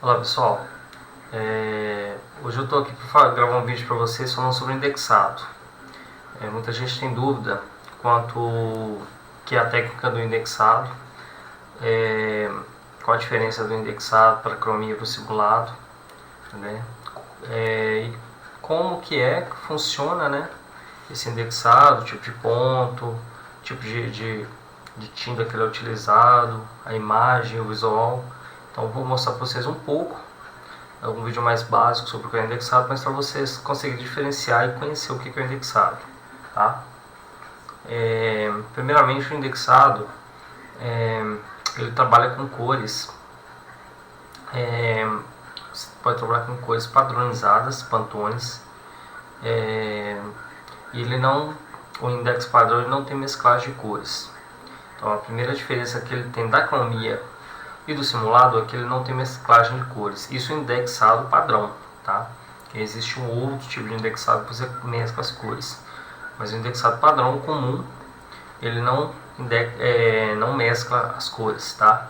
Olá pessoal, hoje eu estou aqui para gravar um vídeo para vocês falando sobre indexado. Muita gente tem dúvida quanto que é a técnica do indexado, qual a diferença do indexado para a cromia e para o simulado, né? E como que funciona, né, esse indexado, tipo de ponto, tipo de tinta que ele é utilizado, a imagem, o visual. Então vou mostrar para vocês um pouco, algum vídeo mais básico sobre o que é indexado, mas para vocês conseguirem diferenciar e conhecer o que é indexado, tá? Primeiramente, o indexado ele trabalha com cores. Você pode trabalhar com cores padronizadas, Pantones. E ele não, o index padrão ele não tem mesclagem de cores. Então a primeira diferença que ele tem da cromia e do simulado é que ele não tem mesclagem de cores. Isso é indexado padrão, tá? Existe um outro tipo de indexado que você mescla as cores, mas o indexado padrão comum ele não mescla as cores, tá?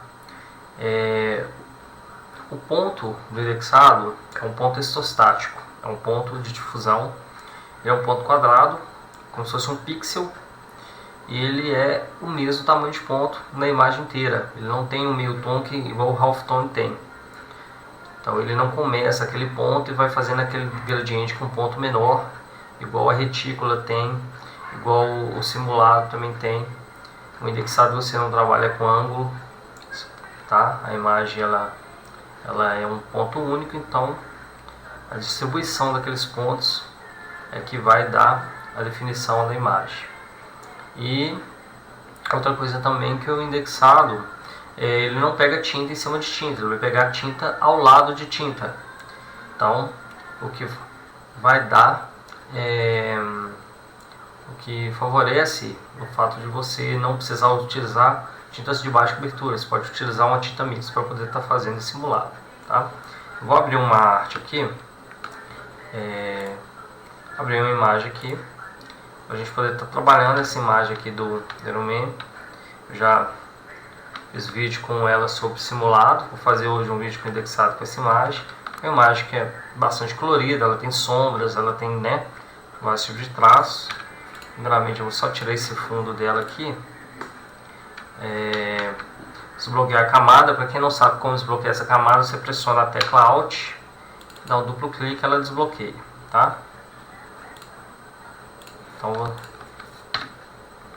O ponto do indexado é um ponto exostático, é um ponto de difusão, é um ponto quadrado, como se fosse um pixel. E ele é o mesmo tamanho de ponto na imagem inteira. Ele não tem um meio tom que igual o halftone tem. Então ele não começa aquele ponto e vai fazendo aquele gradiente com um ponto menor, igual a retícula tem, igual o simulado também tem. O indexado você não trabalha com ângulo, tá? A imagem ela é um ponto único, então a distribuição daqueles pontos é que vai dar a definição da imagem. E outra coisa também que o indexado ele não pega tinta em cima de tinta, ele vai pegar tinta ao lado de tinta. Então o que vai dar o que favorece o fato de você não precisar utilizar tintas de baixa cobertura. Você pode utilizar uma tinta mista para poder estar fazendo esse simulado, tá? Vou abrir uma arte aqui, abrir uma imagem aqui, para a gente poder estar trabalhando essa imagem aqui do Iron Man. Eu já fiz vídeo com ela sobre simulado, vou fazer hoje um vídeo com indexado com essa imagem. É uma imagem que é bastante colorida, ela tem sombras, ela tem, né, vários tipos de traços. Primeiramente eu vou só tirar esse fundo dela aqui. Desbloquear a camada. Para quem não sabe como desbloquear essa camada, você pressiona a tecla Alt, dá um duplo clique, ela desbloqueia, tá? Então vou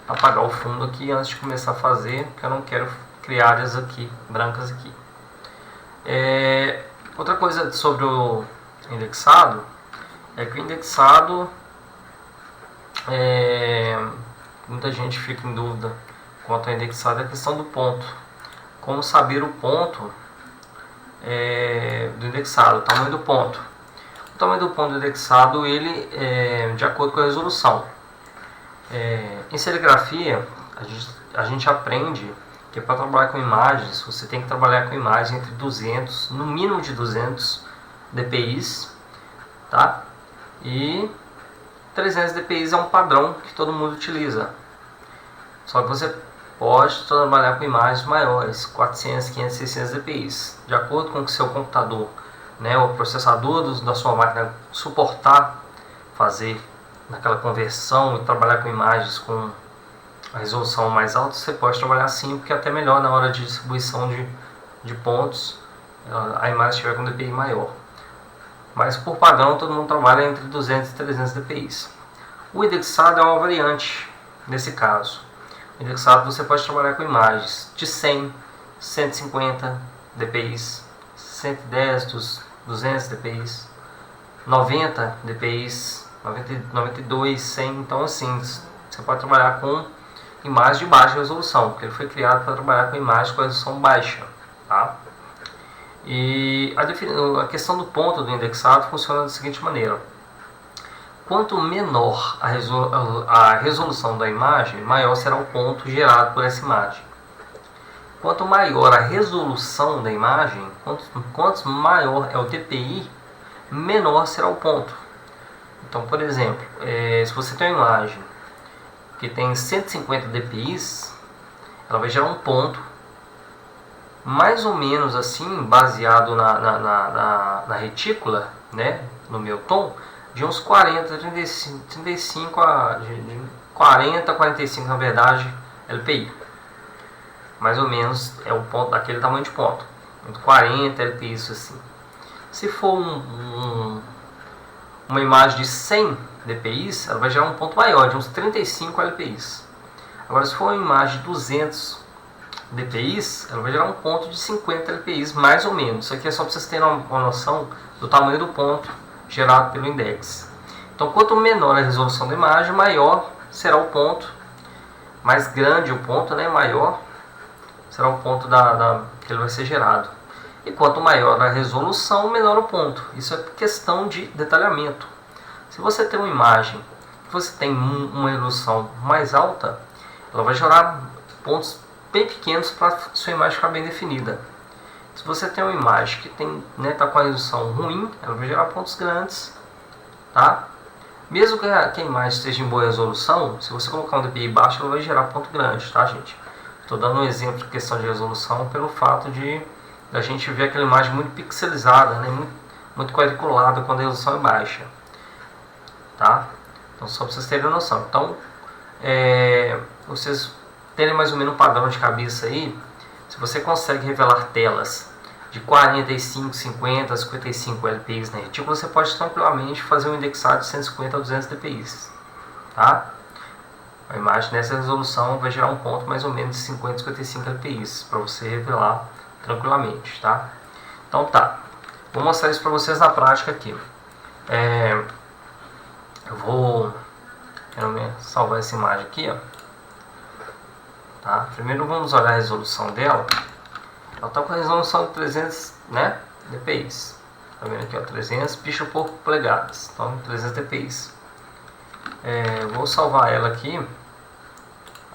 apagar o fundo aqui antes de começar a fazer, porque eu não quero criar áreas aqui brancas aqui. Outra coisa sobre o indexado é que o indexado muita gente fica em dúvida quanto ao indexado, é a questão do ponto. Como saber o ponto do indexado, o tamanho do ponto. O tamanho do ponto do indexado ele é de acordo com a resolução. Em serigrafia a gente aprende que para trabalhar com imagens você tem que trabalhar com imagens entre 200, no mínimo de 200 dpi, tá? E 300 dpi é um padrão que todo mundo utiliza. Só que você pode trabalhar com imagens maiores, 400, 500, 600 dpi, de acordo com o que seu computador, né, o processador da sua máquina suportar fazer naquela conversão e trabalhar com imagens com a resolução mais alta. Você pode trabalhar assim, porque é até melhor na hora de distribuição de pontos a imagem estiver com dpi maior. Mas por padrão todo mundo trabalha entre 200 e 300 dpi. O indexado é uma variante nesse caso. O indexado você pode trabalhar com imagens de 100, 150 dpi, 110, 200 dpi, 90 dpi, 92, 100. Então assim, você pode trabalhar com imagens de baixa resolução, porque ele foi criado para trabalhar com imagens com resolução baixa, tá? E a questão do ponto do indexado funciona da seguinte maneira: quanto menor a resolução da imagem, maior será o ponto gerado por essa imagem. Quanto maior a resolução da imagem, quanto maior é o dpi, menor será o ponto. Então, por exemplo, se você tem uma imagem que tem 150 dpi, ela vai gerar um ponto mais ou menos assim, baseado na retícula, né, no meu tom, de uns 40, 35 de 40 a 45 na verdade LPI. Mais ou menos é o ponto daquele tamanho de ponto, entre 40 LPI, isso assim. Se for uma imagem de 100 dpi, ela vai gerar um ponto maior, de uns 35 LPI. Agora, se for uma imagem de 200 dpi, ela vai gerar um ponto de 50 LPI, mais ou menos. Isso aqui é só para vocês terem uma noção do tamanho do ponto gerado pelo index. Então, quanto menor a resolução da imagem, maior será o ponto, mais grande o ponto, né, maior será o ponto que ele vai ser gerado. E quanto maior a resolução, menor o ponto. Isso é questão de detalhamento. Se você tem uma imagem que você tem uma resolução mais alta, ela vai gerar pontos bem pequenos para sua imagem ficar bem definida. Se você tem uma imagem que tá com a resolução ruim, ela vai gerar pontos grandes, tá? Mesmo que a imagem esteja em boa resolução, se você colocar um DPI baixo, ela vai gerar ponto grande, tá, gente? Estou dando um exemplo de questão de resolução pelo fato de a gente ver aquela imagem muito pixelizada, né? muito quadriculada quando a resolução é baixa, tá? Então, só para vocês terem noção. Então, vocês terem mais ou menos um padrão de cabeça aí, se você consegue revelar telas de 45, 50, 55 LPI na retícula, você pode tranquilamente fazer um indexado de 150 a 200 dpi, tá? A imagem nessa resolução vai gerar um ponto mais ou menos de 50 a 55 LPI para você revelar tranquilamente, tá? Então tá, vou mostrar isso para vocês na prática aqui. Eu quero salvar essa imagem aqui, ó. Tá? Primeiro vamos olhar a resolução dela. Ela está com a resolução de 300, né, dpi. Tá vendo aqui, ó, 300 pixels por polegadas. Então 300 dpi. Vou salvar ela aqui.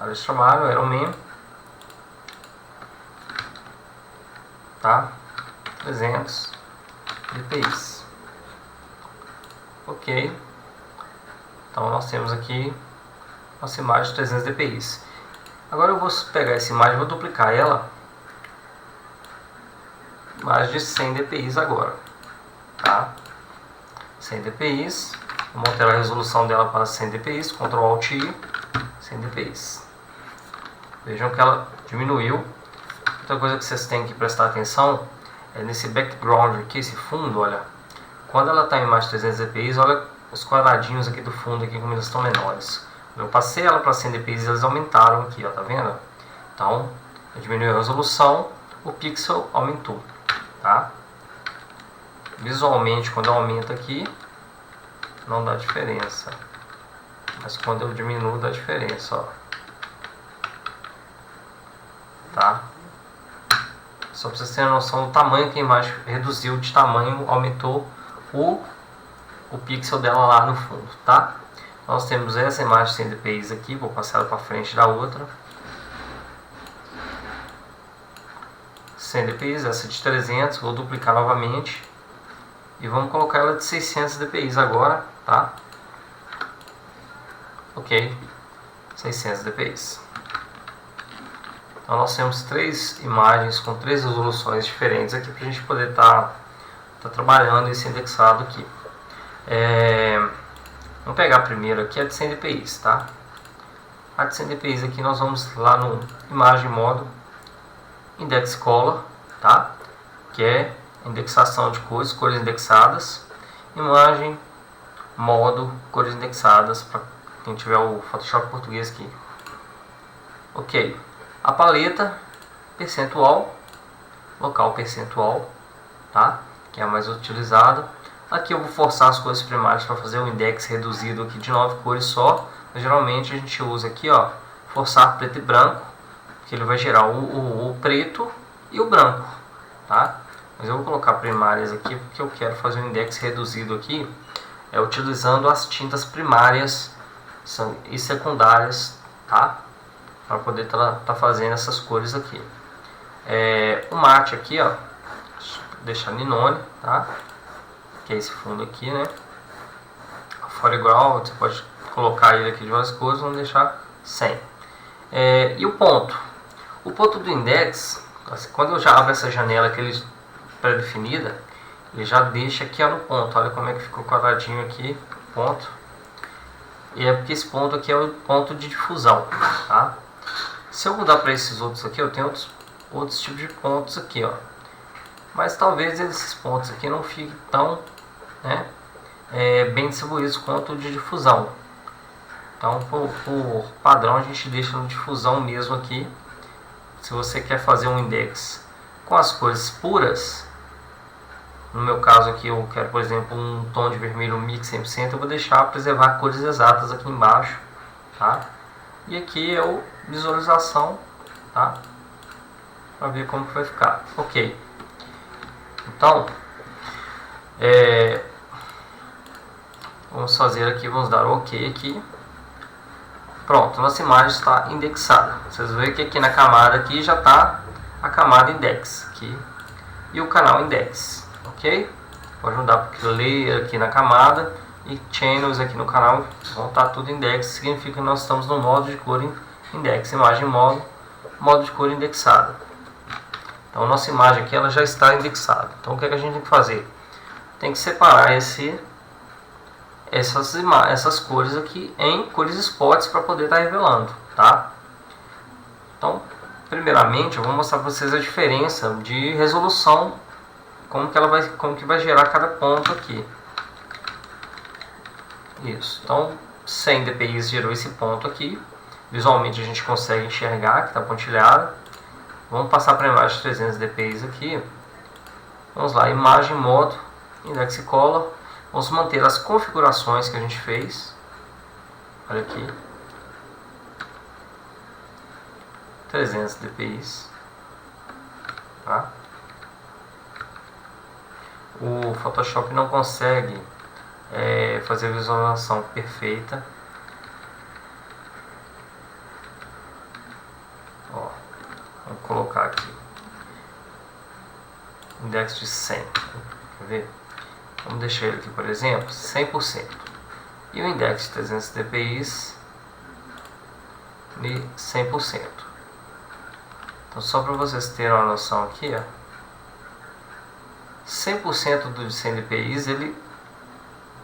Área de trabalho, Aeroman. Tá? 300 dpi. Ok. Então nós temos aqui nossa imagem de 300 dpi. Agora eu vou pegar essa imagem e vou duplicar ela. Imagem de 100 dpi agora. Tá? 100 dpi. Vamos alterar a resolução dela para 100 dpi. Ctrl Alt I. 100 dpi. Vejam que ela diminuiu. Outra coisa que vocês têm que prestar atenção é nesse background aqui, esse fundo, olha. Quando ela está em imagem de 300 dpi, olha os quadradinhos aqui do fundo aqui como eles estão menores. Eu passei ela para 100 dpi e eles aumentaram aqui, ó, tá vendo? Então, diminuiu a resolução, o pixel aumentou, tá? Visualmente, quando eu aumento aqui, não dá diferença. Mas quando eu diminuo, dá diferença, ó. Tá? Só para vocês terem noção do tamanho que a imagem reduziu de tamanho, aumentou o pixel dela lá no fundo, tá? Nós temos essa imagem de 100 dpi aqui, vou passar ela para frente da outra. 100 dpi, essa de 300, vou duplicar novamente. E vamos colocar ela de 600 dpi agora, tá? Ok, 600 dpi. Então nós temos três imagens com três resoluções diferentes aqui para a gente poder estar trabalhando esse indexado aqui. Vamos pegar primeiro aqui a de 100 dpi, tá? A de 100 dpi aqui nós vamos lá no imagem modo index color, tá? Que é indexação de cores indexadas. Imagem modo cores indexadas para quem tiver o Photoshop português aqui. Ok. A paleta percentual, local percentual, tá? Que é a mais utilizada. Aqui eu vou forçar as cores primárias para fazer um index reduzido aqui de 9 cores só. Mas, geralmente a gente usa aqui, ó, forçar preto e branco, que ele vai gerar o preto e o branco, tá? Mas eu vou colocar primárias aqui porque eu quero fazer um index reduzido aqui, utilizando as tintas primárias e secundárias, tá? Para poder tá fazendo essas cores aqui. O mate aqui, ó, deixar Ninone, tá? Que é esse fundo aqui, né? A foreground, você pode colocar ele aqui de várias cores, vamos deixar 100. E o ponto? O ponto do index, Quando eu já abro essa janela aqui pré-definida, ele já deixa aqui no ponto. Olha como é que ficou quadradinho aqui, ponto. E é porque esse ponto aqui é o ponto de difusão, tá? Se eu mudar para esses outros aqui, eu tenho outros tipos de pontos aqui, ó. Mas talvez esses pontos aqui não fiquem tão, né, bem distribuídos quanto o de difusão. Então, por padrão, a gente deixa no difusão mesmo aqui. Se você quer fazer um index com as cores puras, no meu caso aqui eu quero, por exemplo, um tom de vermelho mix 100%, eu vou deixar preservar cores exatas aqui embaixo, tá? E aqui é o visualização, tá? Para ver como que vai ficar. Ok. Então, vamos fazer aqui, vamos dar OK aqui. Pronto, nossa imagem está indexada. Vocês veem que aqui na camada aqui já está a camada index aqui e o canal index, ok? Pode mudar para layer aqui na camada e channels aqui no canal vão estar tudo index, significa que nós estamos no modo de cor index, imagem modo de cor indexada. Então nossa imagem aqui ela já está indexada. Então o que é que a gente tem que fazer? Tem que separar essas cores aqui em cores spots para poder estar revelando, tá? Então, primeiramente, eu vou mostrar para vocês a diferença de resolução, como que vai gerar cada ponto aqui. Isso. Então, 100 dpi gerou esse ponto aqui. Visualmente a gente consegue enxergar que está pontilhada. Vamos passar para a imagem de 300 dpi aqui. Vamos lá, imagem modo index e color. Vamos manter as configurações que a gente fez. Olha aqui. 300 dpi. Tá? O Photoshop não consegue fazer a visualização perfeita. Ó, vamos colocar aqui. Index de 100. Quer ver? Vamos deixar ele aqui, por exemplo, 100%. E o index de 300 dpi de 100%. Então, só para vocês terem uma noção aqui, ó, 100% do de 100 dpi ele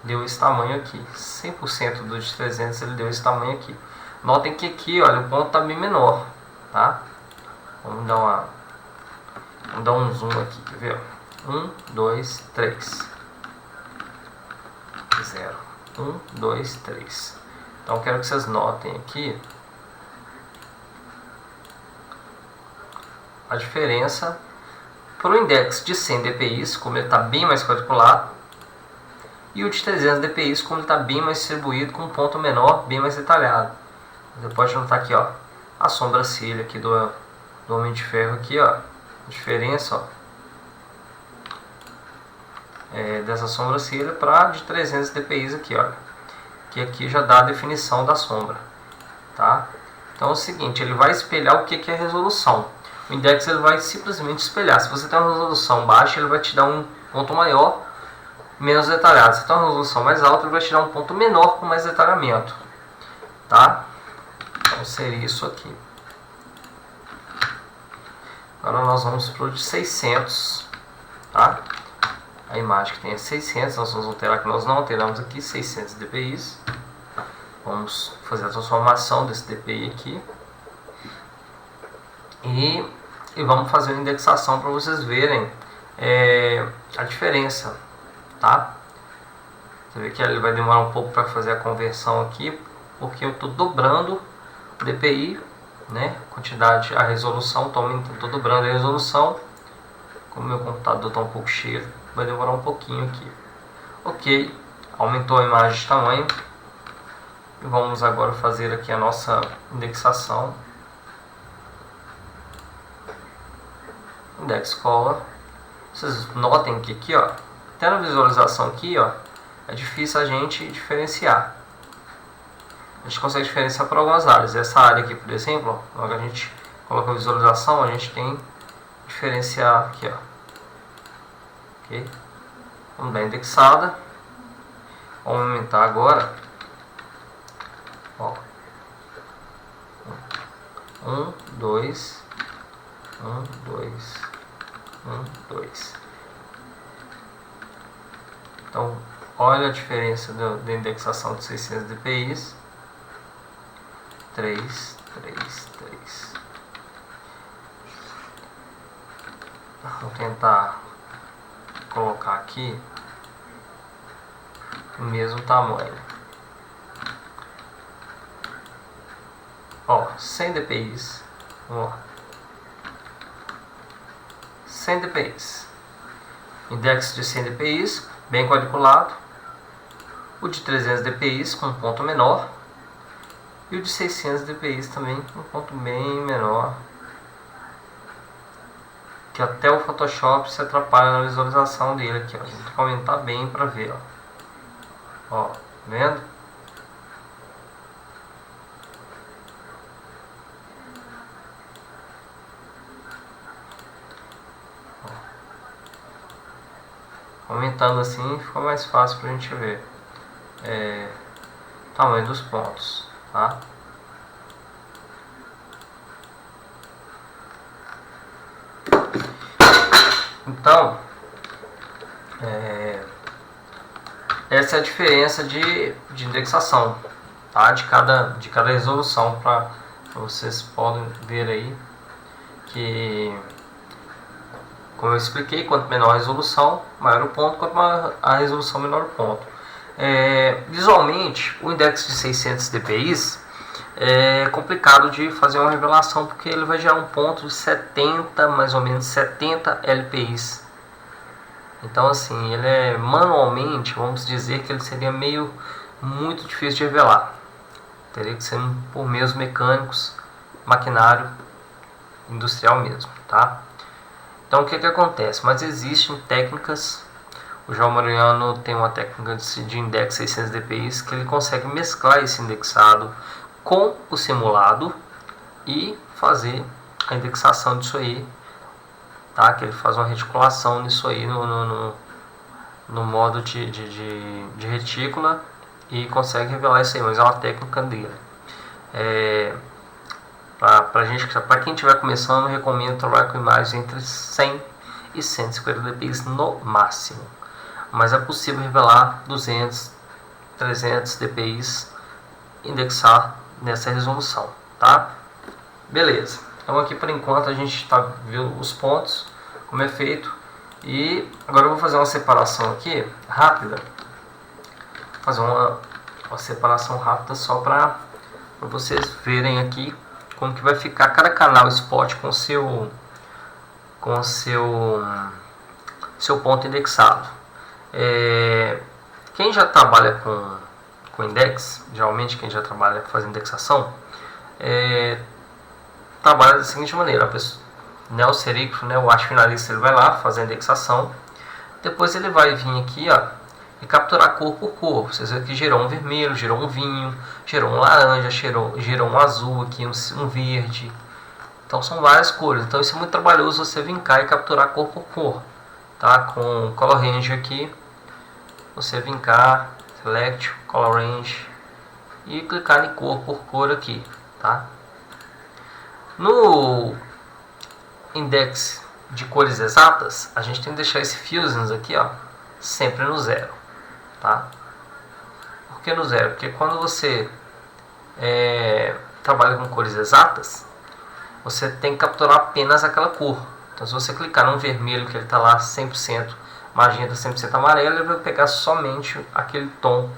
deu esse tamanho aqui. 100% do de 300 ele deu esse tamanho aqui. Notem que aqui, olha, o ponto está bem menor, tá? Vamos dar um zoom aqui, quer ver? 1, 2, 3. 0, 1, 2, 3. Então eu quero que vocês notem aqui a diferença para o index de 100 dpi, como ele está bem mais quadriculado, e o de 300 dpi, como ele está bem mais distribuído, com um ponto menor, bem mais detalhado. Você pode notar aqui, ó, a sobrancelha aqui do Homem de Ferro aqui, ó, a diferença, ó, dessa sobrancelha para de 300 dpi aqui, olha, que aqui já dá a definição da sombra, tá? Então é o seguinte, ele vai espelhar o que é resolução. O index ele vai simplesmente espelhar. Se você tem uma resolução baixa, ele vai te dar um ponto maior, menos detalhado. Se tem uma resolução mais alta, ele vai te dar um ponto menor com mais detalhamento, tá? Então seria isso aqui. Agora nós vamos para o de 600, tá? A imagem que tem é 600, nós vamos alterar que nós não alteramos aqui, 600 dpi. Vamos fazer a transformação desse dpi aqui. E vamos fazer uma indexação para vocês verem a diferença, tá? Você vê que ele vai demorar um pouco para fazer a conversão aqui, porque eu estou dobrando o dpi, né? Quantidade, a resolução, estou dobrando a resolução. Como meu computador está um pouco cheio, vai demorar um pouquinho aqui. Ok, aumentou a imagem de tamanho. E vamos agora fazer aqui a nossa indexação. Index color. Vocês notem que aqui, ó, até na visualização aqui, ó, é difícil a gente diferenciar. A gente consegue diferenciar por algumas áreas. Essa área aqui, por exemplo, ó, logo a gente coloca a visualização, a gente tem que diferenciar aqui, ó. Ok? Vamos dar indexada. Vamos aumentar agora. Ó. 1, 2, 2, 2. Então, olha a diferença da indexação de 600 dpi. 3, 3, 3. Vou tentar colocar aqui o mesmo tamanho. Ó, 100 dpi. Ó, 100 dpi. Index de 100 dpi, bem quadriculado. O de 300 dpi com um ponto menor. E o de 600 dpi também com um ponto bem menor. Que até o Photoshop se atrapalha na visualização dele aqui, ó. A gente tem que aumentar bem para ver, ó, vendo? Ó. Aumentando assim fica mais fácil para a gente ver o tamanho dos pontos, tá? Então, essa é a diferença de indexação, tá? de cada resolução, para vocês podem ver aí que, como eu expliquei, quanto menor a resolução, maior o ponto, quanto maior a resolução, menor o ponto. Visualmente, o index de 600 dpi é complicado de fazer uma revelação, porque ele vai gerar um ponto de 70, mais ou menos 70 lpi. Então, assim, ele é manualmente, vamos dizer que ele seria muito difícil de revelar. Teria que ser por meios mecânicos, maquinário industrial mesmo, tá? Então, o que acontece? Mas existem técnicas. O João Mariano tem uma técnica de index 600 dpi que ele consegue mesclar esse indexado com o simulado e fazer a indexação disso aí, tá? Que ele faz uma reticulação nisso aí no modo de retícula e consegue revelar isso aí, mas é uma técnica dele. Para quem estiver começando, eu recomendo trabalhar com imagens entre 100 e 150 dpi no máximo, mas é possível revelar 200, 300 dpi, indexar nessa resolução, tá? Beleza. Então aqui por enquanto a gente está vendo os pontos, como é feito, e agora eu vou fazer uma separação aqui rápida, fazer uma separação rápida só para vocês verem aqui como que vai ficar cada canal spot com seu ponto indexado. Quem já trabalha com index, geralmente quem já trabalha fazendo indexação, trabalha da seguinte maneira: a pessoa, o serígrafo, o arte finalista, ele vai lá fazer a indexação, depois ele vai vir aqui, ó, e capturar cor por cor. Vocês veem que gerou um vermelho, gerou um vinho, gerou um laranja, gerou um azul aqui, um verde. Então são várias cores. Então isso é muito trabalhoso, você vir cá e capturar cor por cor, tá? Com o Color Range aqui, você vir cá, Select, Color Range e clicar em cor por cor aqui, tá? No index de cores exatas, a gente tem que deixar esse fiozinho aqui, ó, sempre no 0, tá? Por que no 0? Porque quando você trabalha com cores exatas, você tem que capturar apenas aquela cor. Então, se você clicar no vermelho, que ele está lá 100% magenta, 100% amarelo, ele vai pegar somente aquele tom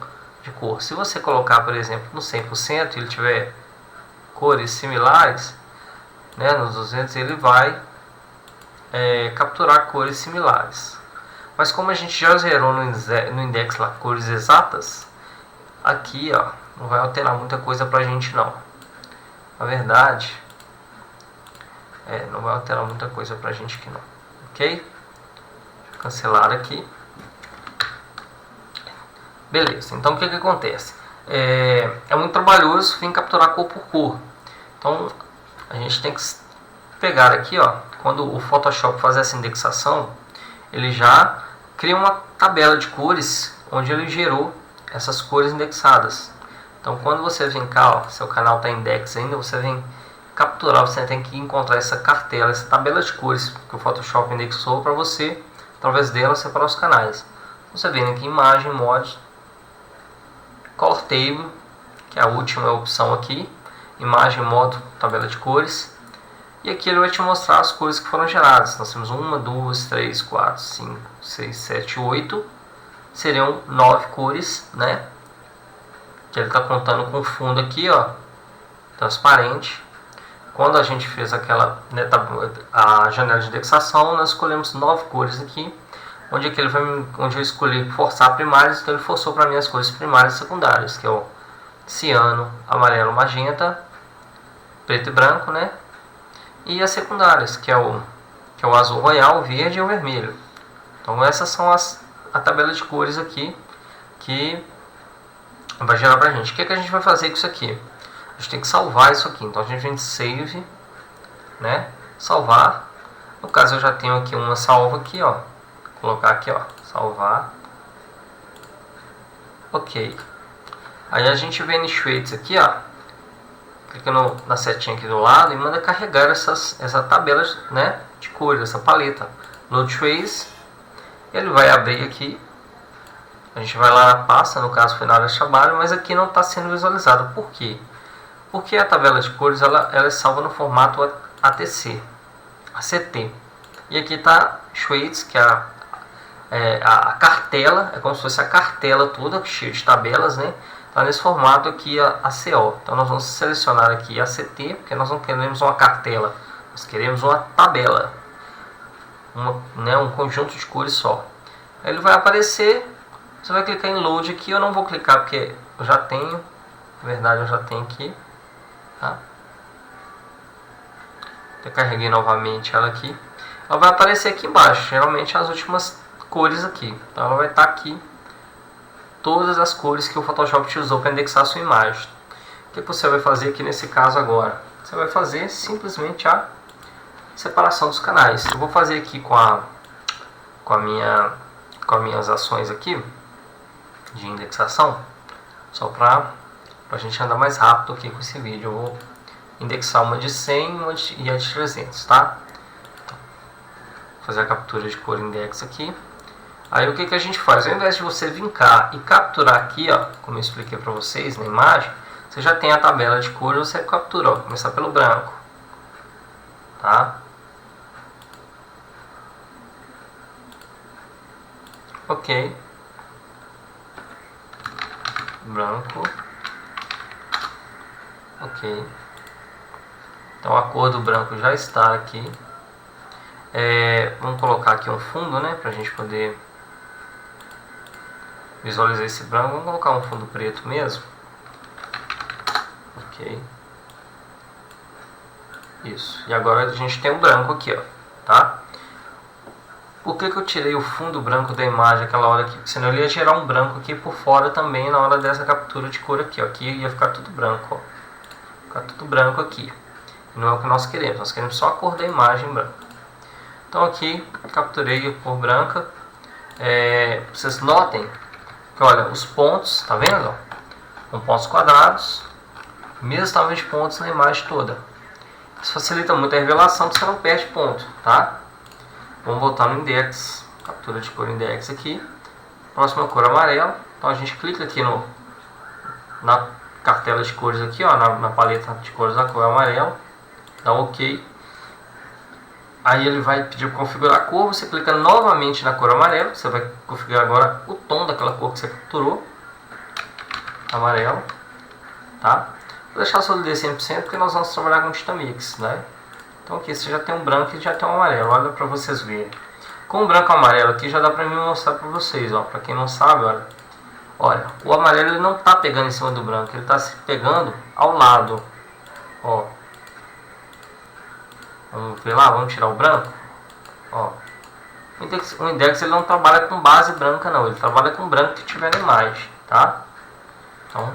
de cor. Se você colocar, por exemplo, no 100% e ele tiver cores similares, nos 200, ele vai capturar cores similares. Mas como a gente já zerou no index lá cores exatas, aqui, ó, não vai alterar muita coisa pra gente não. Na verdade, não vai alterar muita coisa pra gente aqui não. Ok? Deixa eu cancelar aqui. Beleza, então o que acontece? É muito trabalhoso vir capturar cor por cor. Então a gente tem que pegar aqui, ó, quando o Photoshop faz essa indexação, ele já cria uma tabela de cores onde ele gerou essas cores indexadas. Então quando você vem cá, ó, seu canal está index ainda, você vem capturar, você tem que encontrar essa cartela, essa tabela de cores que o Photoshop indexou para você, através dela, separar os canais. Você vem aqui em Imagem, Mod, Color Table, que é a última opção aqui, Imagem, Modo, Tabela de Cores. E aqui ele vai te mostrar as cores que foram geradas. Nós temos 1, 2, 3, 4, 5, 6, 7, 8. Seriam 9 cores, né? Que ele está contando com o fundo aqui, ó, transparente. Quando a gente fez aquela, né, a janela de indexação, nós escolhemos 9 cores aqui. Onde eu escolhi forçar primárias, então ele forçou para mim as cores primárias e secundárias, que é o ciano, amarelo, magenta, preto e branco, né? E as secundárias, que é o azul royal, o verde e o vermelho. Então essas são a tabela de cores aqui que vai gerar pra gente. O que a gente vai fazer com isso aqui? A gente tem que salvar isso aqui. Então a gente vem de save, né? Salvar. No caso eu já tenho aqui uma salva aqui, ó. Vou colocar aqui, ó, salvar. Ok. Aí a gente vem em Shades aqui, ó. Clica na setinha aqui do lado e manda carregar essa tabela, né, de cores, essa paleta. Load Trace. Ele vai abrir aqui. A gente vai lá na pasta, no caso foi na área de trabalho, mas aqui não está sendo visualizado. Por quê? Porque a tabela de cores ela é salva no formato ATC, ACT. E aqui está Shades, que é a cartela, é como se fosse a cartela toda, cheia de tabelas, né? Está nesse formato aqui, a ACO. Então nós vamos selecionar aqui ACT, porque nós não queremos uma cartela, nós queremos uma tabela, um conjunto de cores só. Aí ele vai aparecer, você vai clicar em Load aqui, eu não vou clicar porque eu já tenho, na verdade eu já tenho aqui, tá? Eu carreguei novamente ela aqui. Ela vai aparecer aqui embaixo, geralmente as últimas cores aqui. Então ela vai estar aqui, todas as cores que o Photoshop te usou para indexar a sua imagem. O que você vai fazer aqui nesse caso agora? Você vai fazer simplesmente a separação dos canais. Eu vou fazer aqui com as minhas ações aqui de indexação, só para a gente andar mais rápido aqui com esse vídeo. Eu vou indexar uma de 100 e a de 300, tá? Então, vou fazer a captura de cor index aqui. Aí o que a gente faz? Ao invés de você vir cá e capturar aqui, ó, como eu expliquei para vocês na imagem, você já tem a tabela de cores, você captura, ó, começar pelo branco, tá? Ok. Branco. Ok. Então a cor do branco já está aqui. Vamos colocar aqui um fundo, né, para a gente poder visualizar esse branco. Vamos colocar um fundo preto mesmo. Ok. Isso. E agora a gente tem um branco aqui, ó, tá? Por que eu tirei o fundo branco da imagem aquela hora aqui? Porque senão ele ia gerar um branco aqui por fora também na hora dessa captura de cor aqui, ó. Aqui ia ficar tudo branco, ó. Ficar tudo branco aqui. Não é o que nós queremos. Nós queremos só a cor da imagem branca. Então aqui capturei a cor branca. Vocês notem que, olha, os pontos, tá vendo? Com pontos quadrados, mesmo tamanho de pontos na imagem toda. Isso facilita muito a revelação, você não perde ponto, tá? Vamos voltar no index, captura de cor index aqui. Próxima cor amarela. Então a gente clica aqui na cartela de cores aqui, ó, na paleta de cores da cor amarela. Dá um OK. Aí ele vai pedir para configurar a cor, você clica novamente na cor amarela, você vai configurar agora o tom daquela cor que você capturou, amarelo, tá? Vou deixar a solidez 100% porque nós vamos trabalhar com tinta mix, né? Então aqui você já tem um branco e já tem um amarelo, olha para vocês verem. Com o branco e amarelo aqui já dá para mim mostrar para vocês, ó, para quem não sabe, olha, o amarelo ele não está pegando em cima do branco, ele está se pegando ao lado, ó. Vamos ver lá, vamos tirar o branco. Ó. O index ele não trabalha com base branca não, ele trabalha com branco que tiver na imagem, tá? Então,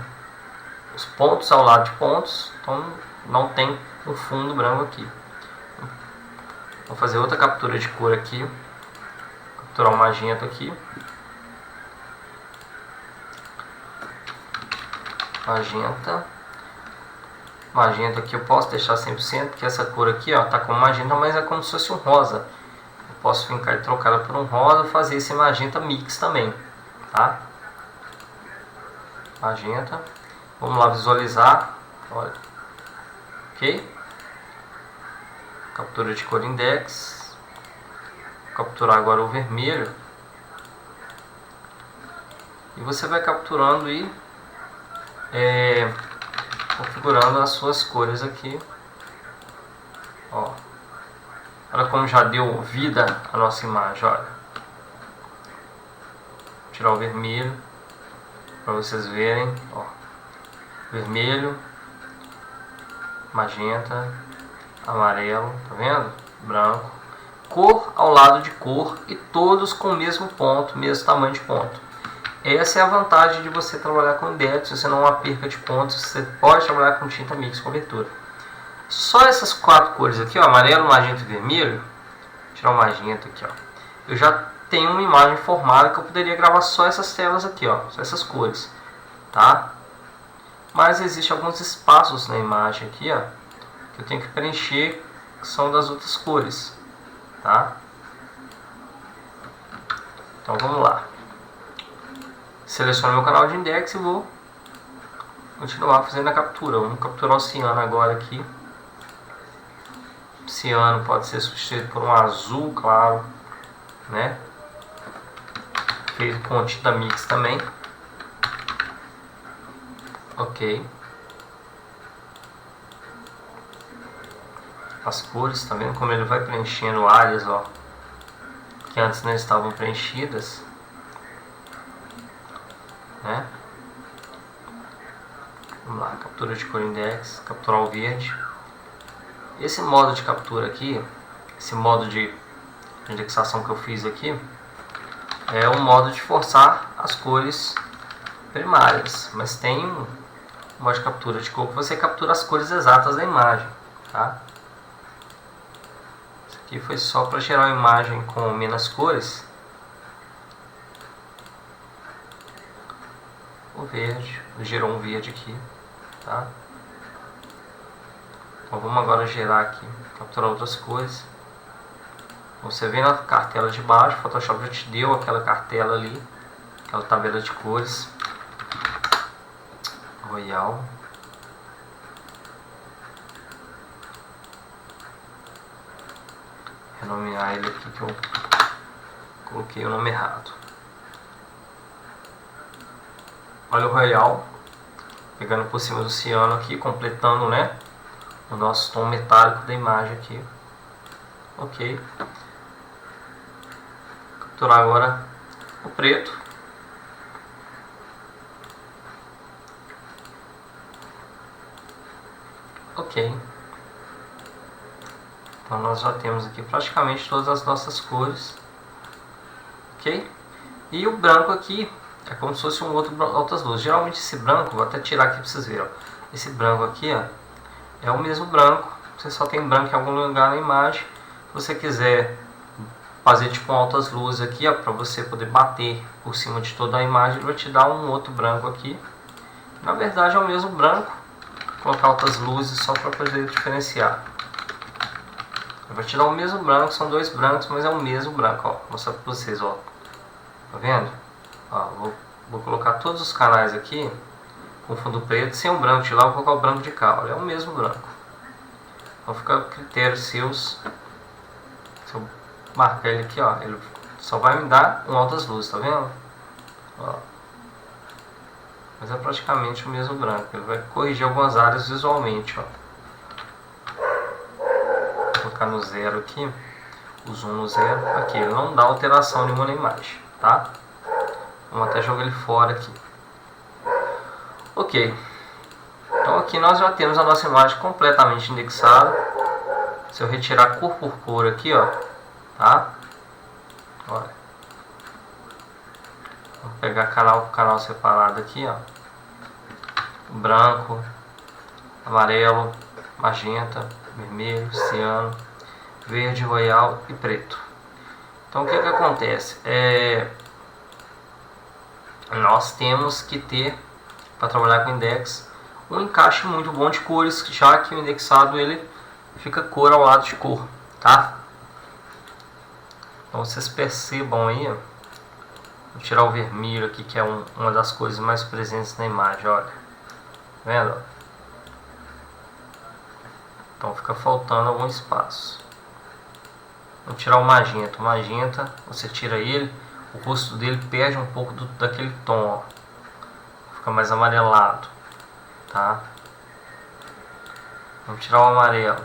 os pontos ao lado de pontos, então não tem um fundo branco aqui. Vou fazer outra captura de cor aqui. Capturar o magenta aqui. Magenta. magenta aqui eu posso deixar 100%, porque essa cor aqui, ó, tá com magenta, mas é como se fosse um rosa. Eu posso fincar e trocar ela por um rosa, fazer esse magenta mix também, tá? Magenta. Vamos lá visualizar. Olha. Ok. Captura de cor index. Vou capturar agora o vermelho. E você vai capturando e configurando as suas cores aqui. Ó. Olha como já deu vida a nossa imagem, olha. Vou tirar o vermelho para vocês verem, ó. Vermelho, magenta, amarelo, tá vendo? Branco. Cor ao lado de cor e todos com o mesmo ponto, mesmo tamanho de ponto. Essa é a vantagem de você trabalhar com index, você não há perca de pontos, você pode trabalhar com tinta mix cobertura. Só essas quatro cores aqui, ó, amarelo, magenta e vermelho, vou tirar o magenta aqui, ó. Eu já tenho uma imagem formada que eu poderia gravar só essas telas aqui, ó, só essas cores, tá? Mas existem alguns espaços na imagem aqui, ó, que eu tenho que preencher, que são das outras cores, tá? Então vamos lá. Seleciono meu canal de index e vou continuar fazendo a captura. Vamos capturar o ciano agora aqui. O ciano pode ser substituído por um azul claro, né? Feito com tinta mix também. Ok. As cores, tá vendo como ele vai preenchendo áreas, ó, que antes não estavam preenchidas, né? Vamos lá, captura de cor index, capturar o verde. Esse modo de captura aqui, esse modo de indexação que eu fiz aqui, é um modo de forçar as cores primárias, mas tem um modo de captura de cor que você captura as cores exatas da imagem, tá? Isso aqui foi só para gerar uma imagem com menos cores. O verde, gerou um verde aqui, tá? Então vamos agora gerar aqui, capturar outras cores. Você vê na cartela de baixo, o Photoshop já te deu aquela cartela ali, aquela tabela de cores. Royal. Renomear ele aqui que eu coloquei o nome errado. Olha o Royal, pegando por cima do ciano aqui, completando, né, o nosso tom metálico da imagem aqui. Ok. Capturar agora o preto. Ok. Então nós já temos aqui praticamente todas as nossas cores. Ok? E o branco aqui é como se fosse outras luzes. Geralmente esse branco, vou até tirar aqui para vocês verem, ó. Esse branco aqui, ó, é o mesmo branco. Você só tem branco em algum lugar na imagem. Se você quiser fazer tipo altas luzes aqui, ó, para você poder bater por cima de toda a imagem, ele vai te dar um outro branco aqui. Na verdade é o mesmo branco. Vou colocar outras luzes só para poder diferenciar. Vai te dar o mesmo branco, são dois brancos, mas é o mesmo branco, ó. Vou mostrar para vocês, ó. Tá vendo? Ó, vou colocar todos os canais aqui com fundo preto, sem o branco de lá, vou colocar o branco de cá, olha, é o mesmo branco. Então fica a critério seus. Se eu marcar ele aqui, ó, ele só vai me dar um altas luzes, tá vendo? Ó. Mas é praticamente o mesmo branco, ele vai corrigir algumas áreas visualmente, ó. Vou colocar no zero aqui, o zoom no zero, aqui, ele não dá alteração nenhuma na imagem, tá? Vamos até jogar ele fora aqui. Ok. Então aqui nós já temos a nossa imagem completamente indexada. Se eu retirar cor por cor aqui, ó, tá? Olha. Vou pegar canal por canal separado aqui, ó. Branco, amarelo, magenta, vermelho, ciano, verde, royal e preto. Então o que que acontece? Nós temos que ter, para trabalhar com index, um encaixe muito bom de cores, já que o indexado ele fica cor ao lado de cor, tá? Então vocês percebam aí, ó. Vou tirar o vermelho aqui, que é uma das cores mais presentes na imagem, olha. Tá vendo? Então fica faltando algum espaço. Vou tirar o magenta. O magenta, você tira ele, o rosto dele perde um pouco daquele tom, ó. Fica mais amarelado, tá? Vamos tirar o amarelo.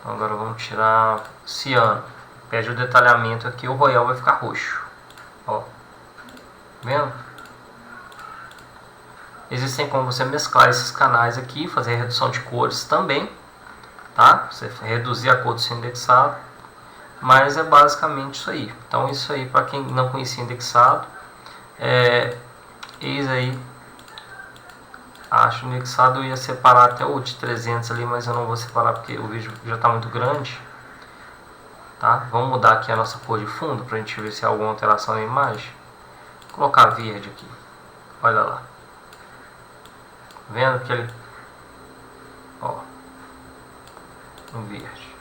Então agora vamos tirar ciano. Perde o detalhamento aqui, o royal vai ficar roxo. Ó, vendo? Existem como você mesclar esses canais aqui, fazer redução de cores também, tá? Você reduzir a cor do seu indexado, mas é basicamente isso aí. Então isso aí, para quem não conhecia indexado, eis aí. Acho o indexado eu ia separar até o de 300 ali, mas eu não vou separar porque o vídeo já está muito grande. Tá? Vamos mudar aqui a nossa cor de fundo para a gente ver se há alguma alteração na imagem. Vou colocar verde aqui. Olha lá. Vendo que ele... Ó. Um verde.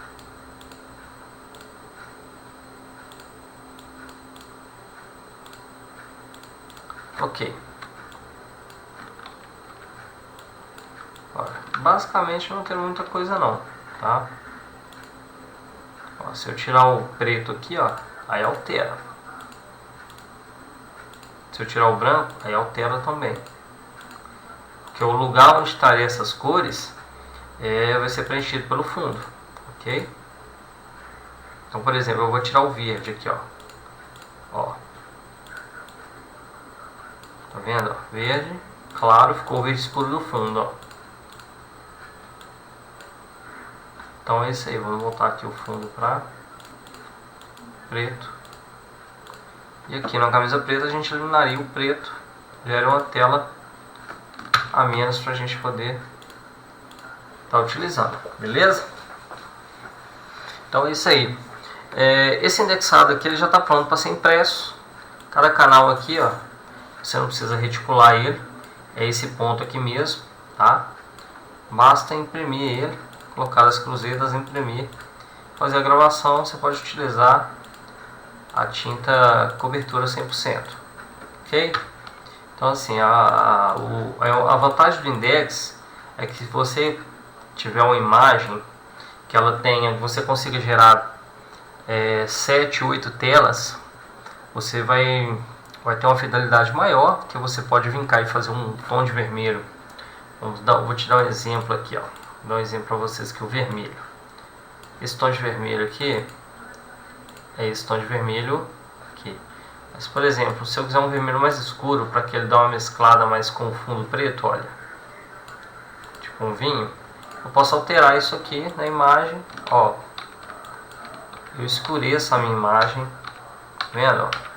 Ok. Olha, basicamente não tem muita coisa não, tá? Ó, se eu tirar o preto aqui, ó, aí altera. Se eu tirar o branco, aí altera também. Porque o lugar onde estaria essas cores vai ser preenchido pelo fundo, ok? Então, por exemplo, eu vou tirar o verde aqui, ó. Ó. Tá vendo? Ó? Verde, claro, ficou o verde escuro do fundo, ó. Então é isso aí, vamos voltar aqui o fundo para preto. E aqui na camisa preta a gente eliminaria o preto, gera uma tela a menos para a gente poder estar utilizando, beleza? Então é isso aí. Esse indexado aqui ele já está pronto para ser impresso. Cada canal aqui, ó, você não precisa reticular ele, é esse ponto aqui mesmo, tá? Basta imprimir ele, colocar as cruzetas, imprimir, fazer a gravação. Você pode utilizar a tinta cobertura 100%, ok? Então assim, a vantagem do index é que se você tiver uma imagem que ela tenha, você consiga gerar 7, 8 telas, você vai ter uma fidelidade maior, que você pode vincar e fazer um tom de vermelho. Vou te dar um exemplo aqui, ó. Vou dar um exemplo para vocês aqui, o vermelho. Esse tom de vermelho aqui é esse tom de vermelho aqui. Mas, por exemplo, se eu quiser um vermelho mais escuro, para que ele dê uma mesclada mais com o fundo preto, olha, tipo um vinho, eu posso alterar isso aqui na imagem, ó. Eu escureço a minha imagem, vendo, ó?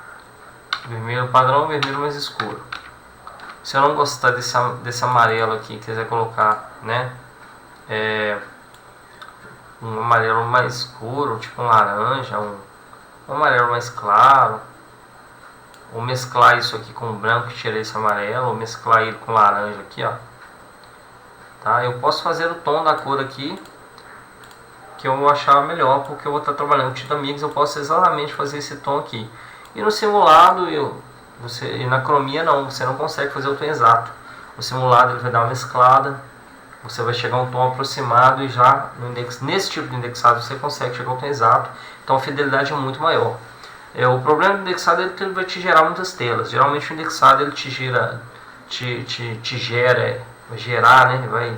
Vermelho padrão, vermelho mais escuro. Se eu não gostar desse amarelo aqui, quiser colocar, né, um amarelo mais escuro, tipo um laranja, um amarelo mais claro, ou mesclar isso aqui com o branco e tirar esse amarelo, ou mesclar ele com laranja aqui, ó, tá? Eu posso fazer o tom da cor aqui que eu achar melhor, porque eu vou estar trabalhando com tinta mix, eu posso exatamente fazer esse tom aqui. E no simulado, e na cromia não, você não consegue fazer o tom exato. O simulado ele vai dar uma mesclada, você vai chegar a um tom aproximado, e já nesse tipo de indexado você consegue chegar ao tom exato, então a fidelidade é muito maior. O problema do indexado é que ele vai te gerar muitas telas. Geralmente o indexado ele vai gerar, né, vai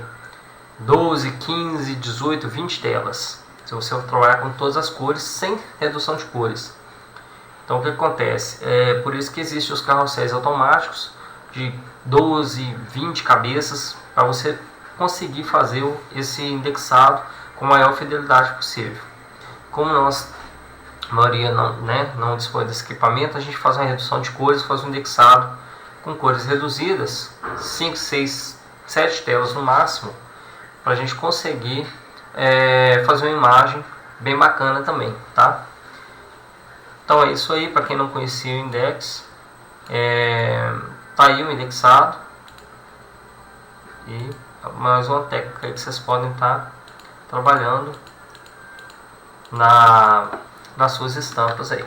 12, 15, 18, 20 telas, se você trabalhar com todas as cores sem redução de cores. Então o que acontece? É por isso que existem os carrosséis automáticos de 12, 20 cabeças, para você conseguir fazer esse indexado com a maior fidelidade possível. Como a maioria não dispõe desse equipamento, a gente faz uma redução de cores, faz um indexado com cores reduzidas, 5, 6, 7 telas no máximo, para a gente conseguir fazer uma imagem bem bacana também, tá? Então é isso aí, para quem não conhecia o index, tá aí o indexado. E mais uma técnica aí que vocês podem estar trabalhando nas suas estampas aí.